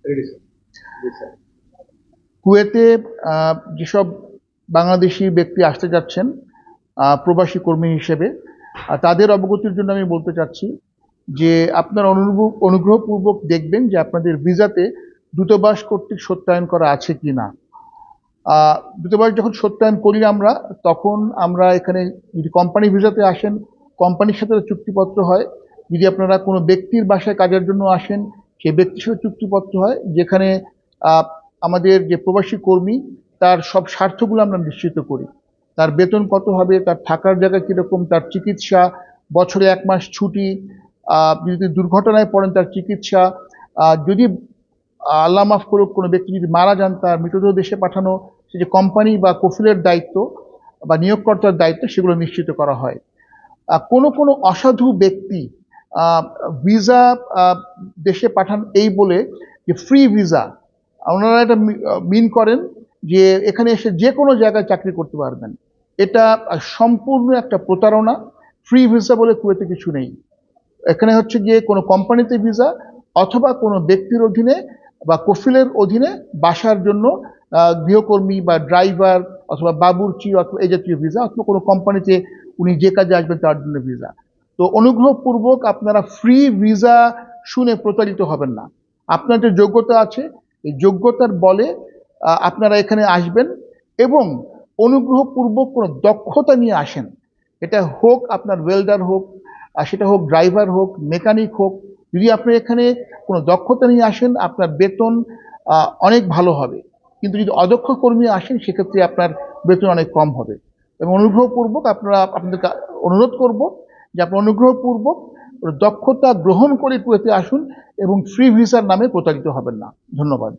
Ready sir. জি sir. কুয়েতে যেসব বাংলাদেশি ব্যক্তি আসতে যাচ্ছেন প্রবাসী কর্মী হিসেবে, তাদের অবগতির জন্য আমি বলতে চাচ্ছি যে আপনারা অনুগ্রহপূর্বক দেখবেন যে আপনাদের ভিসাতে দূতাবাস কর্তৃক সত্যায়ন করা আছে কি না। দূতাবাস যখন সত্যায়ন করি আমরা, তখন আমরা এখানে যদি কোম্পানি ভিসাতে আসেন, কোম্পানির সাথে চুক্তিপত্র হয়। যদি আপনারা কোনো ব্যক্তির বাসায় কাজের জন্য আসেন, সেই ব্যক্তির সাথে চুক্তিপত্র হয়, যেখানে আহ, আমাদের যে প্রবাসী কর্মী তার সব স্বার্থগুলো আমরা নিশ্চিত করি। তার বেতন কত হবে, তার থাকার জায়গা কিরকম, তার চিকিৎসা, বছরে 1 মাস ছুটি, যদি দুর্ঘটনায় পড়েন তার চিকিৎসা, যদি আল্লাহ মাফ করুক কোনো ব্যক্তি যদি মারা যান, তার মৃতদেহ দেশে পাঠানো, সে যে কোম্পানি বা কফিলের দায়িত্ব বা নিয়োগকর্তার দায়িত্ব, সেগুলো নিশ্চিত করা হয়। কোনো কোনো অসাধু ব্যক্তি ভিসা দেশে পাঠান এই বলে যে ফ্রি ভিসা, ওনারা এটা মিন করেন যে এখানে এসে যে কোনো জায়গায় চাকরি করতে পারবেন। এটা সম্পূর্ণ একটা প্রতারণা। ফ্রি ভিসা বলে কুয়েতে কিছু নেই। এখানে হচ্ছে গিয়ে কোনো কোম্পানিতে ভিসা, অথবা কোনো ব্যক্তির অধীনে বা কফিলের অধীনে বাসার জন্য গৃহকর্মী বা ড্রাইভার অথবা বাবুর্চি অথবা এই জাতীয় ভিসা, অথবা কোনো কোম্পানিতে উনি যে কাজে আসবেন তার জন্য ভিসা। তো অনুগ্রহপূর্বক আপনারা ফ্রি ভিসা শুনে প্রতারিত হবেন না। আপনার যে যোগ্যতা আছে, এই যোগ্যতার বলে আপনারা এখানে আসবেন, এবং অনুগ্রহপূর্বক কোনো দক্ষতা নিয়ে আসেন। এটা হোক আপনার ওয়েল্ডার হোক, আর সেটা হোক ড্রাইভার হোক, মেকানিক হোক। যদি আপনি এখানে কোনো দক্ষতা নিয়ে আসেন, আপনার বেতন অনেক ভালো হবে। কিন্তু যদি অদক্ষ কর্মী আসেন, সেক্ষেত্রে আপনার বেতন অনেক কম হবে। এবং অনুগ্রহপূর্বক আপনাদেরকে অনুরোধ করব যে আপনি অনুগ্রহপূর্বক দক্ষতা গ্রহণ করে কুয়েতে আসুন, এবং ফ্রি ভিসার নামে প্রতারিত হবেন না। ধন্যবাদ।